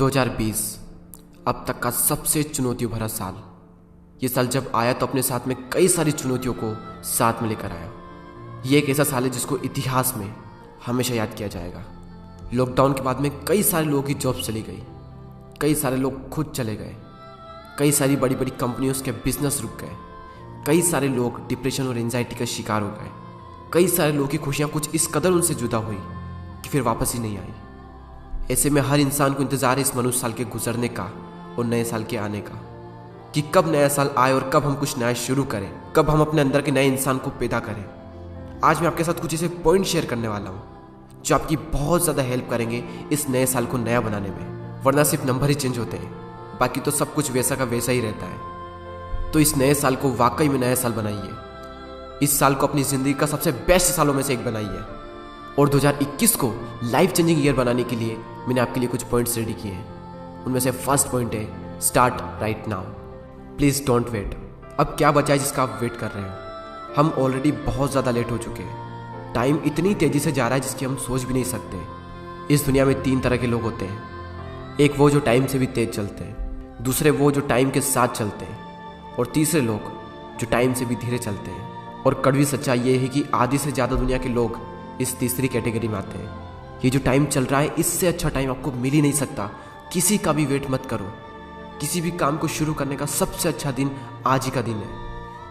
2020 अब तक का सबसे चुनौतियों भरा साल। ये साल जब आया तो अपने साथ में कई सारी चुनौतियों को साथ में लेकर आया। ये एक ऐसा साल है जिसको इतिहास में हमेशा याद किया जाएगा। लॉकडाउन के बाद में कई सारे लोगों की जॉब चली गई, कई सारे लोग खुद चले गए, कई सारी बड़ी बड़ी कंपनियों के बिजनेस रुक गए, कई सारे लोग डिप्रेशन और एंजाइटी का शिकार हो गए, कई सारे लोगों की खुशियाँ कुछ इस कदर उनसे जुदा हुई कि फिर वापस ही नहीं आई। ऐसे में हर इंसान को इंतजार है इस मनुष्य साल के गुजरने का और नए साल के आने का, कि कब नया साल आए और कब हम कुछ नया शुरू करें, कब हम अपने अंदर के नए इंसान को पैदा करें। आज मैं आपके साथ कुछ ऐसे पॉइंट शेयर करने वाला हूँ जो आपकी बहुत ज़्यादा हेल्प करेंगे इस नए साल को नया बनाने में। वरना सिर्फ नंबर ही चेंज होते हैं, बाकी तो सब कुछ वैसा का वैसा ही रहता है। तो इस नए साल को वाकई में नया साल बनाइए। इस साल को अपनी ज़िंदगी का सबसे बेस्ट सालों में से एक बनाइए। और 2021 को लाइफ चेंजिंग ईयर बनाने के लिए मैंने आपके लिए कुछ पॉइंट्स रेडी किए हैं। उनमें से फर्स्ट पॉइंट है start right now. Please don't wait. अब क्या बचा है जिसका आप वेट कर रहे हो? हम ऑलरेडी बहुत ज़्यादा लेट हो चुके हैं। टाइम इतनी तेज़ी से जा रहा है जिसकी हम सोच भी नहीं सकते। इस दुनिया में 3 तरह के लोग होते हैं। एक वो जो टाइम से भी तेज चलते हैं, दूसरे वो जो टाइम के साथ चलते हैं, और तीसरे लोग जो टाइम से भी धीरे चलते हैं। और कड़वी सच्चाई ये है कि आधी से ज़्यादा दुनिया के लोग इस तीसरी कैटेगरी में आते हैं। ये जो टाइम चल रहा है इससे अच्छा टाइम आपको मिल ही नहीं सकता। किसी का भी वेट मत करो। किसी भी काम को शुरू करने का सबसे अच्छा दिन आज ही का दिन है।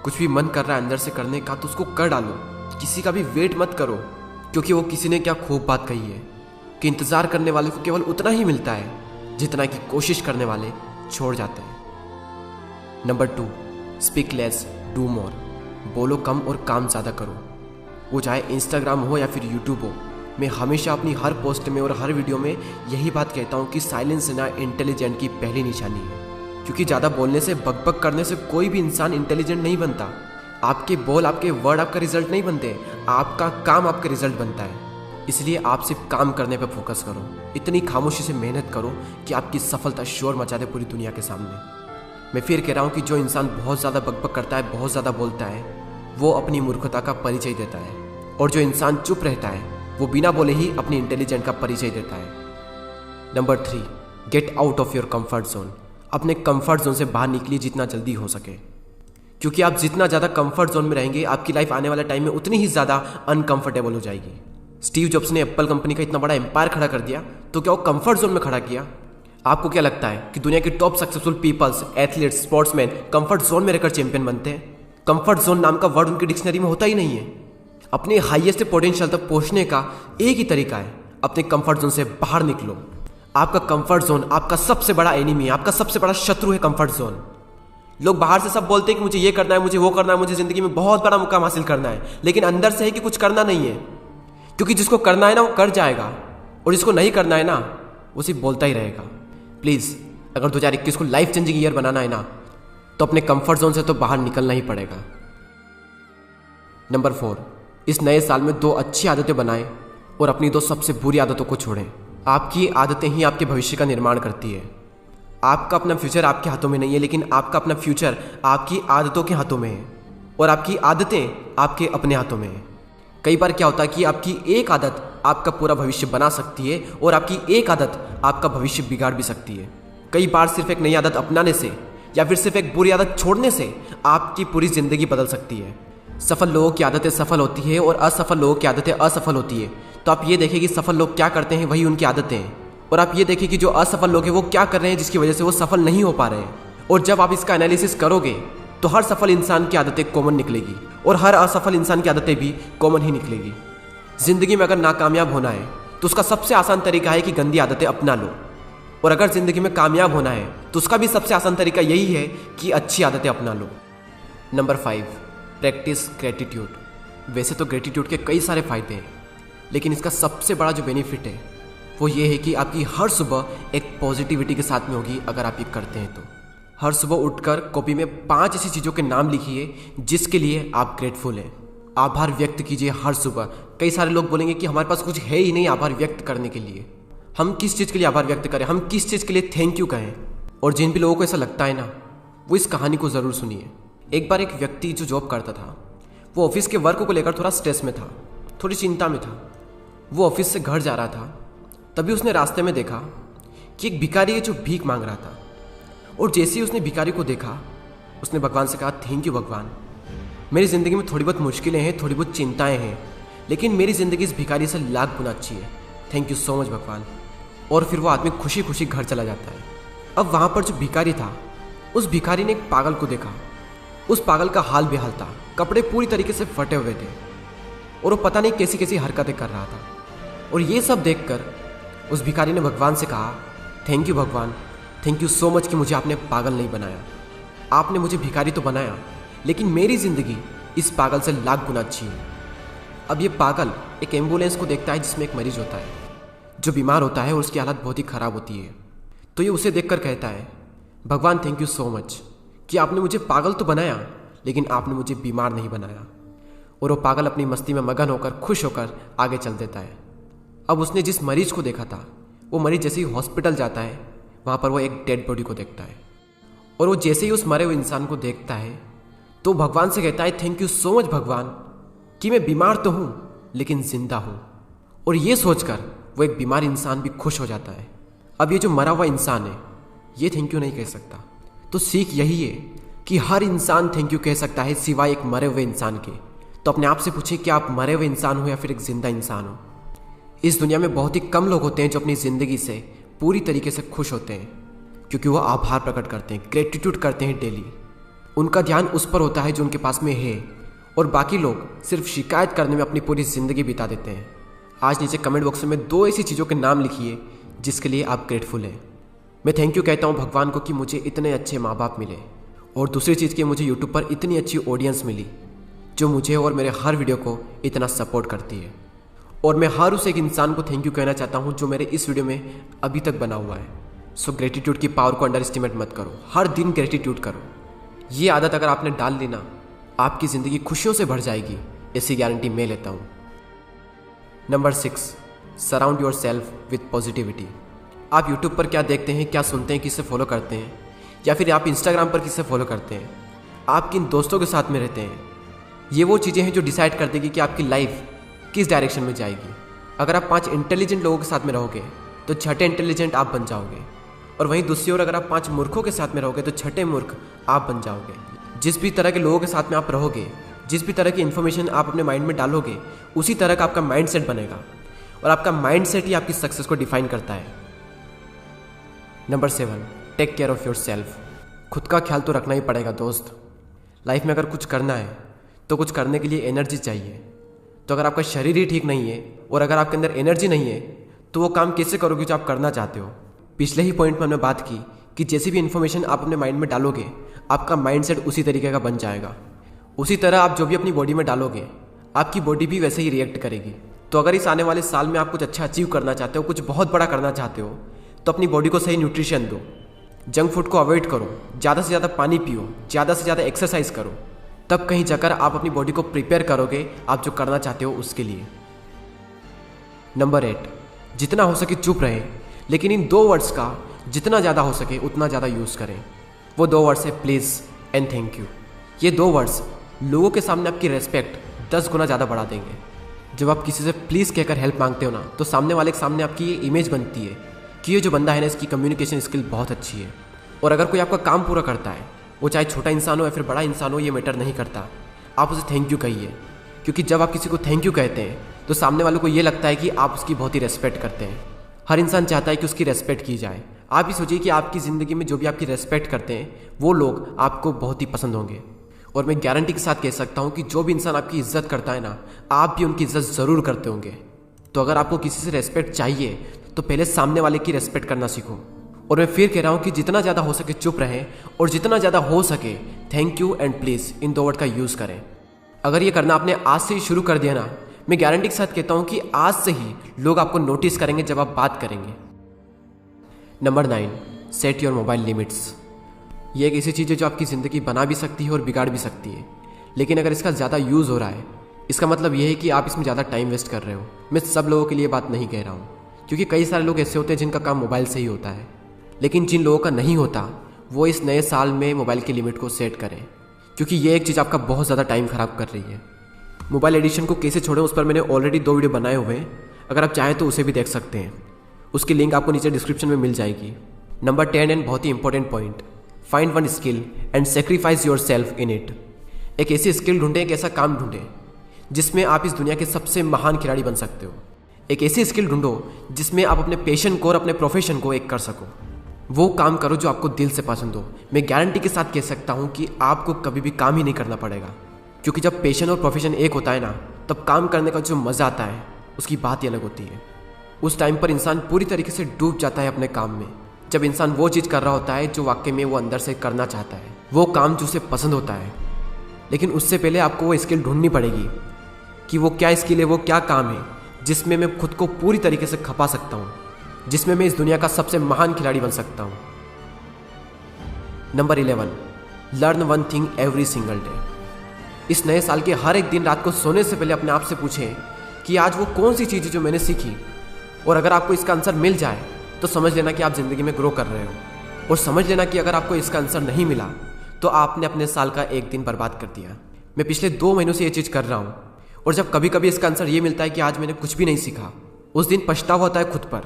कुछ भी मन कर रहा है अंदर से करने का तो उसको कर डालो। किसी का भी वेट मत करो, क्योंकि वो किसी ने क्या खूब बात कही है कि इंतज़ार करने वाले को केवल उतना ही मिलता है जितना कि कोशिश करने वाले छोड़ जाते हैं। Number 2, speak less do more. बोलो कम और काम ज़्यादा करो। वो चाहे इंस्टाग्राम हो या फिर यूट्यूब हो। मैं हमेशा अपनी हर पोस्ट में और हर वीडियो में यही बात कहता हूँ कि साइलेंस ना इंटेलिजेंट की पहली निशानी है। क्योंकि ज़्यादा बोलने से, बकबक करने से कोई भी इंसान इंटेलिजेंट नहीं बनता। आपके बोल, आपके वर्ड आपका रिजल्ट नहीं बनते, आपका काम आपका रिजल्ट बनता है। इसलिए आप सिर्फ काम करने पर फोकस करो। इतनी खामोशी से मेहनत करो कि आपकी सफलता शोर मचा दे पूरी दुनिया के सामने। मैं फिर कह रहा हूँ कि जो इंसान बहुत ज़्यादा बकबक करता है, बहुत ज़्यादा बोलता है, वो अपनी मूर्खता का परिचय देता है। और जो इंसान चुप रहता है वो बिना बोले ही अपनी इंटेलिजेंट का परिचय देता है। Number 3, get out of your comfort zone. अपने कंफर्ट जोन से बाहर निकलिए जितना जल्दी हो सके, क्योंकि आप जितना ज़्यादा कंफर्ट जोन में रहेंगे आपकी लाइफ आने वाले टाइम में उतनी ही ज़्यादा अनकंफर्टेबल हो जाएगी। स्टीव जॉब्स ने एप्पल कंपनी का इतना बड़ा एम्पायर खड़ा कर दिया तो क्या वो कंफर्ट जोन में खड़ा किया? आपको क्या लगता है कि दुनिया के top successful peoples, athletes, sportsman comfort zone में रहकर चैंपियन बनते हैं? कंफर्ट जोन नाम का वर्ड उनकी डिक्शनरी में होता ही नहीं है। अपने हाईएस्ट पोटेंशियल तक पहुंचने का एक ही तरीका है, अपने कंफर्ट जोन से बाहर निकलो। आपका कंफर्ट जोन आपका सबसे बड़ा एनिमी है, आपका सबसे बड़ा शत्रु है कंफर्ट जोन। लोग बाहर से सब बोलते हैं कि मुझे ये करना है, मुझे वो करना है, मुझे जिंदगी में बहुत बड़ा मुकाम हासिल करना है, लेकिन अंदर से है कि कुछ करना नहीं है। क्योंकि जिसको करना है ना वो कर जाएगा, और जिसको नहीं करना है ना वो सिर्फ बोलता ही रहेगा। प्लीज़, अगर 2021 को लाइफ चेंजिंग ईयर बनाना है ना तो अपने कंफर्ट जोन से तो बाहर निकलना ही पड़ेगा। नंबर 4, इस नए साल में 2 अच्छी आदतें बनाएं और अपनी 2 सबसे बुरी आदतों को छोड़ें। आपकी आदतें ही आपके भविष्य का निर्माण करती है। आपका अपना फ्यूचर आपके हाथों में नहीं है, लेकिन आपका अपना फ्यूचर आपकी आदतों के हाथों में है, और आपकी आदतें आपके अपने हाथों में है। कई बार क्या होता है कि आपकी एक आदत आपका पूरा भविष्य बना सकती है और आपकी एक आदत आपका भविष्य बिगाड़ भी सकती है। कई बार सिर्फ एक नई आदत अपनाने से या फिर सिर्फ एक बुरी आदत छोड़ने से आपकी पूरी जिंदगी बदल सकती है। सफल लोगों की आदतें सफल होती है और असफल लोगों की आदतें असफल होती है। तो आप ये देखें कि सफल लोग क्या करते हैं, वही उनकी आदतें हैं, और आप ये देखें कि जो असफल लोग हैं वो क्या कर रहे हैं जिसकी वजह से वो सफल नहीं हो पा रहे हैं। और जब आप इसका एनालिसिस करोगे तो हर सफल इंसान की आदतें कॉमन निकलेगी और हर असफल इंसान की आदतें भी कॉमन ही निकलेगी। जिंदगी में अगर नाकामयाब होना है तो उसका सबसे आसान तरीका है कि गंदी आदतें अपना लो, और अगर जिंदगी में कामयाब होना है तो उसका भी सबसे आसान तरीका यही है कि अच्छी आदतें अपना लो। Number 5, practice gratitude. वैसे तो ग्रेटिट्यूड के कई सारे फ़ायदे हैं, लेकिन इसका सबसे बड़ा जो बेनिफिट है वो ये है कि आपकी हर सुबह एक पॉजिटिविटी के साथ में होगी। अगर आप ये करते हैं तो हर सुबह उठकर कॉपी में 5 ऐसी चीज़ों के नाम लिखिए जिसके लिए आप ग्रेटफुल हैं। आभार व्यक्त कीजिए हर सुबह। कई सारे लोग बोलेंगे कि हमारे पास कुछ है ही नहीं आभार व्यक्त करने के लिए। हम किस चीज़ के लिए आभार व्यक्त करें, हम किस चीज़ के लिए थैंक यू कहें? और जिन भी लोगों को ऐसा लगता है ना वो इस कहानी को ज़रूर सुनिए। एक बार एक व्यक्ति जो जॉब करता था वो ऑफिस के वर्क को लेकर थोड़ा स्ट्रेस में था, थोड़ी चिंता में था। वो ऑफिस से घर जा रहा था, तभी उसने रास्ते में देखा कि एक भिखारी है जो भीख मांग रहा था। और जैसे ही उसने भिखारी को देखा, उसने भगवान से कहा, थैंक यू भगवान, मेरी ज़िंदगी में थोड़ी बहुत मुश्किलें हैं, थोड़ी बहुत चिंताएं हैं, लेकिन मेरी ज़िंदगी इस भिखारी से लाख गुना अच्छी है। थैंक यू सो मच भगवान। और फिर वो आदमी खुशी खुशी घर चला जाता है। अब वहाँ पर जो भिखारी था, उस भिखारी ने एक पागल को देखा। उस पागल का हाल बेहाल था, कपड़े पूरी तरीके से फटे हुए थे और वो पता नहीं कैसी कैसी हरकतें कर रहा था। और ये सब देखकर उस भिखारी ने भगवान से कहा, थैंक यू भगवान, थैंक यू सो मच कि मुझे आपने पागल नहीं बनाया। आपने मुझे भिखारी तो बनाया, लेकिन मेरी ज़िंदगी इस पागल से लाख गुना अच्छी है। अब ये पागल एक एम्बुलेंस को देखता है जिसमें एक मरीज होता है जो बीमार होता है और उसकी हालत बहुत ही ख़राब होती है। तो ये उसे देखकर कहता है, भगवान थैंक यू सो मच कि आपने मुझे पागल तो बनाया, लेकिन आपने मुझे बीमार नहीं बनाया। और वो पागल अपनी मस्ती में मगन होकर खुश होकर आगे चल देता है। अब उसने जिस मरीज को देखा था, वो मरीज जैसे ही हॉस्पिटल जाता है, वहाँ पर वो एक डेड बॉडी को देखता है। और वो जैसे ही उस मरे हुए इंसान को देखता है तो भगवान से कहता है, थैंक यू सो मच भगवान कि मैं बीमार तो हूँ लेकिन जिंदा हूँ। और ये सोचकर वो एक बीमार इंसान भी खुश हो जाता है। अब ये जो मरा हुआ इंसान है, ये थैंक यू नहीं कह सकता। तो सीख यही है कि हर इंसान थैंक यू कह सकता है सिवाय एक मरे हुए इंसान के। तो अपने आप से पूछें कि आप मरे हुए इंसान हो या फिर एक जिंदा इंसान हो। इस दुनिया में बहुत ही कम लोग होते हैं जो अपनी ज़िंदगी से पूरी तरीके से खुश होते हैं, क्योंकि वो आभार प्रकट करते हैं, ग्रेटिट्यूड करते हैं डेली। उनका ध्यान उस पर होता है जो उनके पास में है, और बाकी लोग सिर्फ शिकायत करने में अपनी पूरी ज़िंदगी बिता देते हैं। आज नीचे कमेंट बॉक्स में 2 ऐसी चीज़ों के नाम लिखिए जिसके लिए आप ग्रेटफुल हैं। मैं थैंक यू कहता हूँ भगवान को कि मुझे इतने अच्छे माँ बाप मिले, और दूसरी चीज़ कि मुझे यूट्यूब पर इतनी अच्छी ऑडियंस मिली जो मुझे और मेरे हर वीडियो को इतना सपोर्ट करती है। और मैं हर उस एक इंसान को थैंक यू कहना चाहता हूँ जो मेरे इस वीडियो में अभी तक बना हुआ है। सो ग्रेटिट्यूड की पावर को अंडर एस्टिमेट मत करो, हर दिन ग्रेटिट्यूड करो। ये आदत अगर आपने डाल ली ना, आपकी ज़िंदगी खुशियों से भर जाएगी, ऐसी गारंटी मैं लेता हूँ। Number 6, surround yourself with positivity. आप यूट्यूब पर क्या देखते हैं, क्या सुनते हैं, किससे फॉलो करते हैं, या फिर आप इंस्टाग्राम पर किससे फॉलो करते हैं, आप किन दोस्तों के साथ में रहते हैं, ये वो चीज़ें हैं जो डिसाइड कर देगी कि आपकी लाइफ किस डायरेक्शन में जाएगी। अगर आप 5 इंटेलिजेंट लोगों के साथ में रहोगे तो 6ठे इंटेलिजेंट आप बन जाओगे, और वहीं दूसरी ओर अगर आप 5 मूर्खों के साथ में रहोगे तो 6ठे मूर्ख आप बन जाओगे। जिस भी तरह के लोगों के साथ में आप रहोगे, जिस भी तरह की इन्फॉर्मेशन आप अपने माइंड में डालोगे, उसी तरह का आपका माइंड सेट बनेगा, और आपका माइंड सेट ही आपकी सक्सेस को डिफाइन करता है। Number 7, take care of yourself. खुद का ख्याल तो रखना ही पड़ेगा दोस्त। लाइफ में अगर कुछ करना है तो कुछ करने के लिए एनर्जी चाहिए। तो अगर आपका शरीर ही ठीक नहीं है और अगर आपके अंदर एनर्जी नहीं है तो वो काम कैसे करोगे जो आप करना चाहते हो। पिछले ही पॉइंट में हमने बात की कि जैसी भी इन्फॉर्मेशन आप अपने माइंड में डालोगे, आपका माइंडसेट उसी तरीके का बन जाएगा। उसी तरह आप जो भी अपनी बॉडी में डालोगे, आपकी बॉडी भी वैसे ही रिएक्ट करेगी। तो अगर इस आने वाले साल में आप कुछ अच्छा अचीव करना चाहते हो, कुछ बहुत बड़ा करना चाहते हो, तो अपनी बॉडी को सही न्यूट्रिशन दो, जंक फूड को अवॉइड करो, ज़्यादा से ज़्यादा पानी पियो, ज़्यादा से ज़्यादा एक्सरसाइज करो। तब कहीं जाकर आप अपनी बॉडी को प्रिपेयर करोगे आप जो करना चाहते हो उसके लिए। नंबर 8, जितना हो सके चुप रहें, लेकिन इन 2 वर्ड्स का जितना ज़्यादा हो सके उतना ज़्यादा यूज़ करें। वो 2 वर्ड्स है प्लीज़ एंड थैंक यू। ये 2 वर्ड्स लोगों के सामने आपकी रेस्पेक्ट 10 गुना ज़्यादा बढ़ा देंगे। जब आप किसी से प्लीज़ कहकर हेल्प मांगते हो ना, तो सामने वाले के सामने आपकी ये इमेज बनती है कि ये जो बंदा है ना, इसकी कम्युनिकेशन स्किल बहुत अच्छी है। और अगर कोई आपका काम पूरा करता है, वो चाहे छोटा इंसान हो या फिर बड़ा इंसान हो, ये मैटर नहीं करता, आप उसे थैंक यू कहिए। क्योंकि जब आप किसी को थैंक यू कहते हैं तो सामने वालों को ये लगता है कि आप उसकी बहुत ही रेस्पेक्ट करते हैं। हर इंसान चाहता है कि उसकी रेस्पेक्ट की जाए। आप ही सोचिए कि आपकी ज़िंदगी में जो भी आपकी रेस्पेक्ट करते हैं वो लोग आपको बहुत ही पसंद होंगे। और मैं गारंटी के साथ कह सकता हूँ कि जो भी इंसान आपकी इज्जत करता है ना, आप भी उनकी इज्जत ज़रूर करते होंगे। तो अगर आपको किसी से रेस्पेक्ट चाहिए तो पहले सामने वाले की रेस्पेक्ट करना सीखो। और मैं फिर कह रहा हूँ कि जितना ज़्यादा हो सके चुप रहें, और जितना ज़्यादा हो सके thank you and please in 2 word का यूज़ करें। अगर ये करना आपने आज से ही शुरू कर दिया ना, मैं गारंटी के साथ कहता हूँ कि आज से ही लोग आपको नोटिस करेंगे जब आप बात करेंगे। Number 9, set your mobile limits. ये एक ऐसी चीज़ है जो आपकी ज़िंदगी बना भी सकती है और बिगाड़ भी सकती है। लेकिन अगर इसका ज़्यादा यूज़ हो रहा है, इसका मतलब ये है कि आप इसमें ज़्यादा टाइम वेस्ट कर रहे हो। मैं सब लोगों के लिए बात नहीं कह रहा हूँ, क्योंकि कई सारे लोग ऐसे होते हैं जिनका काम मोबाइल से ही होता है। लेकिन जिन लोगों का नहीं होता, वो इस नए साल में मोबाइल की लिमिट को सेट करें, क्योंकि ये एक चीज़ आपका बहुत ज़्यादा टाइम ख़राब कर रही है। मोबाइल एडिक्शन को कैसे छोड़ें, उस पर मैंने ऑलरेडी 2 वीडियो बनाए हुए हैं, अगर आप चाहें तो उसे भी देख सकते हैं। उसकी लिंक आपको नीचे डिस्क्रिप्शन में मिल जाएगी। नंबर 10 एंड बहुत ही important point, find one skill and sacrifice yourself in it. एक ऐसी स्किल ढूंढें, एक ऐसा काम ढूंढें जिसमें आप इस दुनिया के सबसे महान खिलाड़ी बन सकते हो। एक ऐसी स्किल ढूंढो जिसमें आप अपने पैशन को और अपने प्रोफेशन को एक कर सको। वो काम करो जो आपको दिल से पसंद हो। मैं गारंटी के साथ कह सकता हूँ कि आपको कभी भी काम ही नहीं करना पड़ेगा, क्योंकि जब पैशन और प्रोफेशन एक होता है ना, तब काम करने का जो मज़ा आता है उसकी बात ही अलग होती है। उस टाइम पर इंसान पूरी तरीके से डूब जाता है अपने काम में, जब इंसान वो चीज़ कर रहा होता है जो वाकई में वो अंदर से करना चाहता है, वो काम जो उसे पसंद होता है। लेकिन उससे पहले आपको वो स्किल ढूंढनी पड़ेगी कि वो क्या स्किल है, वो क्या काम है जिसमें मैं खुद को पूरी तरीके से खपा सकता हूँ, जिसमें मैं इस दुनिया का सबसे महान खिलाड़ी बन सकता हूँ। Number 11, learn one thing every single day. इस नए साल के हर एक दिन रात को सोने से पहले अपने आप से पूछें कि आज वो कौन सी चीज़ है जो मैंने सीखी, और अगर आपको इसका आंसर मिल जाए तो समझ लेना कि आप ज़िंदगी में ग्रो कर रहे हो, और समझ लेना कि अगर आपको इसका आंसर नहीं मिला तो आपने अपने साल का एक दिन बर्बाद कर दिया। मैं पिछले 2 महीनों से ये चीज़ कर रहा हूँ, और जब कभी कभी इसका आंसर ये मिलता है कि आज मैंने कुछ भी नहीं सीखा, उस दिन पछतावा होता है खुद पर,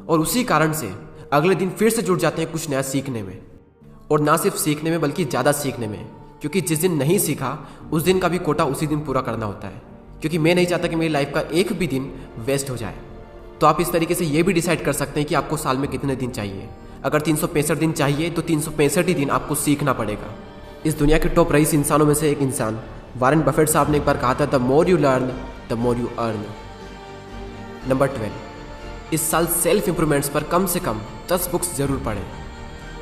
और उसी कारण से अगले दिन फिर से जुट जाते हैं कुछ नया सीखने में। और ना सिर्फ सीखने में बल्कि ज़्यादा सीखने में, क्योंकि जिस दिन नहीं सीखा उस दिन का भी कोटा उसी दिन पूरा करना होता है। क्योंकि मैं नहीं चाहता कि मेरी लाइफ का एक भी दिन वेस्ट हो जाए। तो आप इस तरीके से ये भी डिसाइड कर सकते हैं कि आपको साल में कितने दिन चाहिए। अगर 365 दिन चाहिए तो 365 ही दिन आपको सीखना पड़ेगा। इस दुनिया के टॉप रईस इंसानों में से एक इंसान वॉरेन बफेट साहब ने एक बार कहा था, the more you learn the more you earn. Number 12, इस साल सेल्फ इंप्रूवमेंट्स पर कम से कम 10 बुक्स जरूर पढ़ें।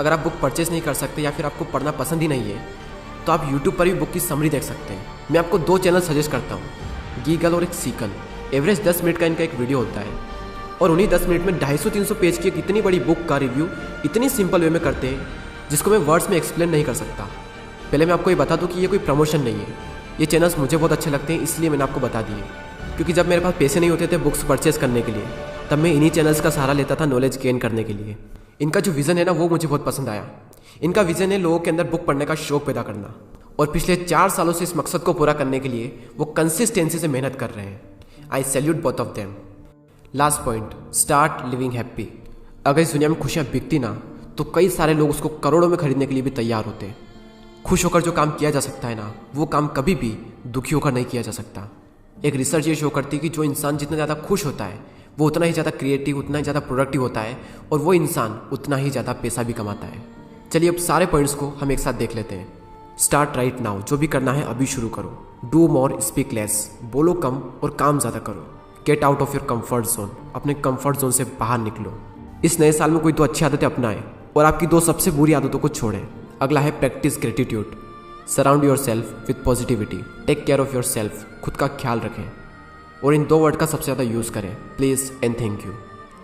अगर आप बुक परचेस नहीं कर सकते या फिर आपको पढ़ना पसंद ही नहीं है तो आप यूट्यूब पर भी बुक की समरी देख सकते हैं। मैं आपको 2 चैनल सजेस्ट करता हूँ, गीगल और एक सीकल। एवरेज 10 मिनट का इनका एक वीडियो होता है, और उन्हीं 10 मिनट में 250-300 पेज की एक इतनी बड़ी बुक का रिव्यू इतनी सिंपल वे में करते हैं जिसको मैं वर्ड्स में एक्सप्लेन नहीं कर सकता। पहले मैं आपको ये बता दूँ कि ये कोई प्रमोशन नहीं है, ये चैनल्स मुझे बहुत अच्छे लगते हैं, इसलिए मैंने आपको बता दिए। क्योंकि जब मेरे पास पैसे नहीं होते थे बुक्स परचेस करने के लिए, तब मैं इन्हीं चैनल्स का सहारा लेता था नॉलेज गेन करने के लिए। इनका जो विज़न है ना, वो मुझे बहुत पसंद आया। इनका विज़न है लोगों के अंदर बुक पढ़ने का शौक पैदा करना, और पिछले 4 सालों से इस मकसद को पूरा करने के लिए वो कंसिस्टेंसी से मेहनत कर रहे हैं। आई salute both of them. Last point, start living happy. अगर इस दुनिया में खुशियाँ बिकती ना, तो कई सारे लोग उसको करोड़ों में खरीदने के लिए भी तैयार होते हैं। खुश होकर जो काम किया जा सकता है ना, वो काम कभी भी दुखी होकर नहीं किया जा सकता। एक रिसर्च ये शो करती है कि जो इंसान जितना ज़्यादा खुश होता है वो उतना ही ज़्यादा क्रिएटिव, उतना ही ज़्यादा प्रोडक्टिव होता है, और वो इंसान उतना ही ज़्यादा पैसा भी कमाता है। चलिए अब सारे पॉइंट्स को हम एक साथ देख लेते हैं। स्टार्ट राइट नाउ, जो भी करना है अभी शुरू करो। डू मोर स्पीक लेस, बोलो कम और काम ज़्यादा करो। Get out of your comfort zone, अपने कंफर्ट जोन से बाहर निकलो। इस नए साल में कोई 2 अच्छी आदतें अपनाएं और आपकी 2 सबसे बुरी आदतों को छोड़ें। अगला है practise gratitude. Surround yourself with positivity. Take care of yourself, खुद का ख्याल रखें। और इन 2 वर्ड का सबसे ज़्यादा यूज़ करें, प्लीज़ एंड थैंक यू।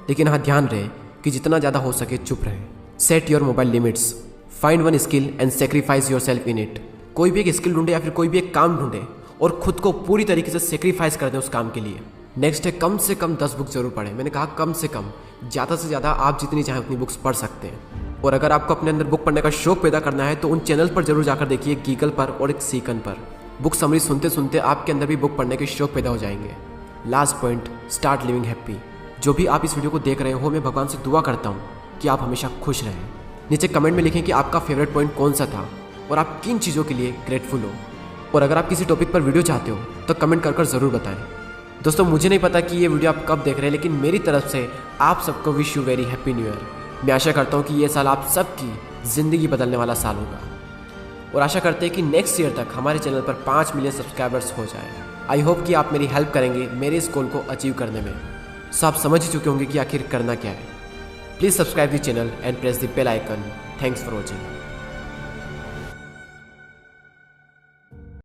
लेकिन हाँ, ध्यान रहे कि जितना ज़्यादा हो सके चुप रहें। Set your mobile limits. Find one skill and sacrifice yourself in it. कोई भी एक स्किल ढूंढे या फिर कोई भी एक काम ढूंढे और खुद को पूरी तरीके से सेक्रीफाइस कर दें उस काम के लिए। नेक्स्ट है, कम से कम 10 बुक जरूर पढ़ें। मैंने कहा कम से कम, ज़्यादा से ज़्यादा आप जितनी चाहें उतनी बुक्स पढ़ सकते हैं। और अगर आपको अपने अंदर बुक पढ़ने का शौक पैदा करना है तो उन चैनल पर जरूर जाकर देखिए, गीगल पर और एक सीकन पर। बुक समरी सुनते सुनते आपके अंदर भी बुक पढ़ने के शौक पैदा हो जाएंगे। Last point, start living happy. जो भी आप इस वीडियो को देख रहे हो, मैं भगवान से दुआ करता हूँ कि आप हमेशा खुश रहें। नीचे कमेंट में लिखें कि आपका फेवरेट पॉइंट कौन सा था और आप किन चीज़ों के लिए ग्रेटफुल हो। और अगर आप किसी टॉपिक पर वीडियो चाहते हो तो कमेंट कर ज़रूर बताएं। दोस्तों, मुझे नहीं पता कि ये वीडियो आप कब देख रहे हैं, लेकिन मेरी तरफ से आप सबको wish you very happy new year. मैं आशा करता हूँ कि ये साल आप सबकी ज़िंदगी बदलने वाला साल होगा, और आशा करते हैं कि नेक्स्ट ईयर तक हमारे चैनल पर 5 मिलियन सब्सक्राइबर्स हो जाए। आई होप कि आप मेरी हेल्प करेंगे मेरे इस गोल को अचीव करने में। सो आप समझ ही चुके होंगे कि आखिर करना क्या है। Please subscribe the channel and press the bell icon. Thanks for watching.